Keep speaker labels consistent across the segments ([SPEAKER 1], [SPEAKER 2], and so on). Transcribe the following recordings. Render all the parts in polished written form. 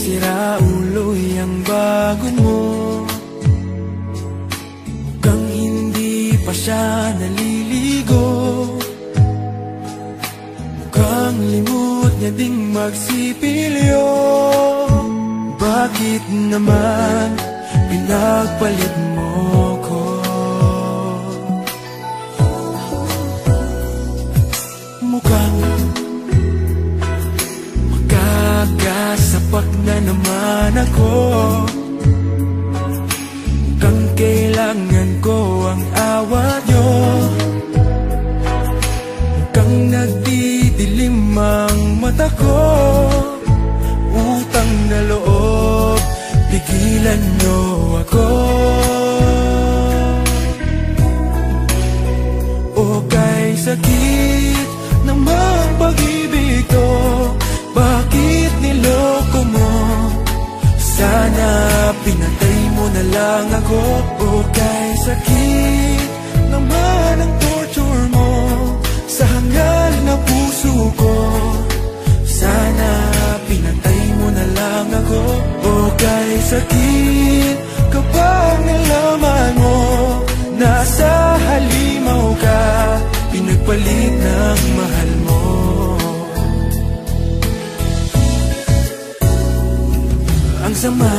[SPEAKER 1] Siraulo'y ang bago mo. Mukhang hindi pa siya naliligo. Mukhang limot niya ding magsipilyo. Bakit naman pinagpalit mo ko? Mukhang sapat na naman ako. Mukhang kailangan ko ang awa nyo. Mukhang nagdidilim ang mata ko. Utang na loob, pigilan nyo ako. O kay sakit namang pag-ibig to, bakit niloko mo? Sana pinatay mo na lang ako. O kay sakit naman ang torture mo sa hangal na puso ko. Sana pinatay mo na lang ako. O kay sakit kapag nalaman mo nasa halimaw ka, pinagpalit ng mahal mo. Ang sama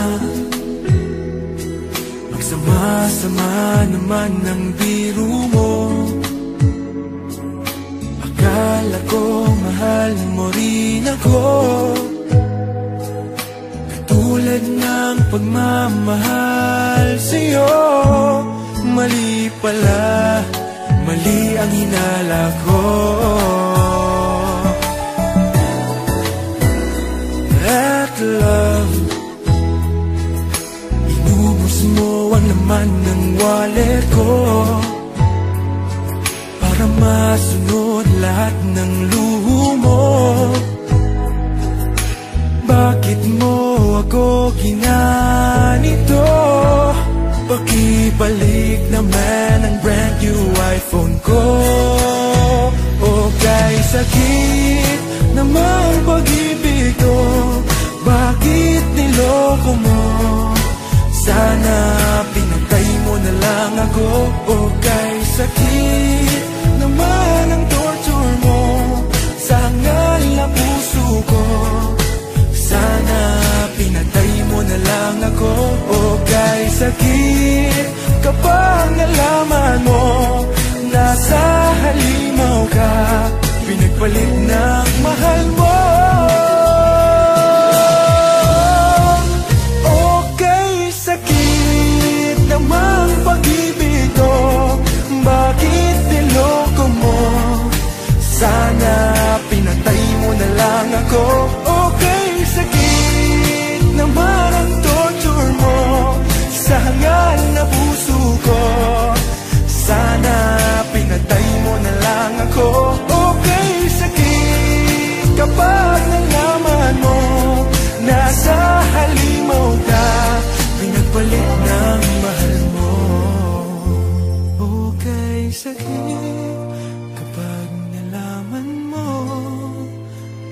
[SPEAKER 1] naman ng biro mo. Akala ko mahal mo rin ako, katulad ng pagmamahal sa'yo. Mali pala, mali ang hinala ko. That love, mo ang laman ng wallet ko para masunod lahat ng luho mo. Bakit mo ako ginanito? Pakibalik naman ang brand new iPhone ko. O kay sakit naman pag-ibig ko, bakit niloko mo? Sana pinatay mo na lang ako. O kay sakit naman ang torture mo sa hangal na puso ko. Sana pinatay mo na lang ako. O kay sakit kapag nalaman mo nasa halimaw ka, pinagpalit ng mahal mo. Namang pag-ibig ko, bakit niloko mo? Sana pinatay mo na lang ako. O kay sakit naman ang torture mo sa hangal na puso ko. Sana pinatay mo na lang ako. O kay sakit kapag nalaman mo nasa halimaw ka, pinagpalit ng mahal mo. O kay sakit kapag nalaman mo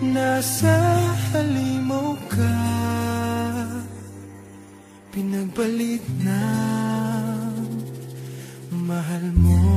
[SPEAKER 1] nasa halimaw ka, pinagpalit ng mahal mo.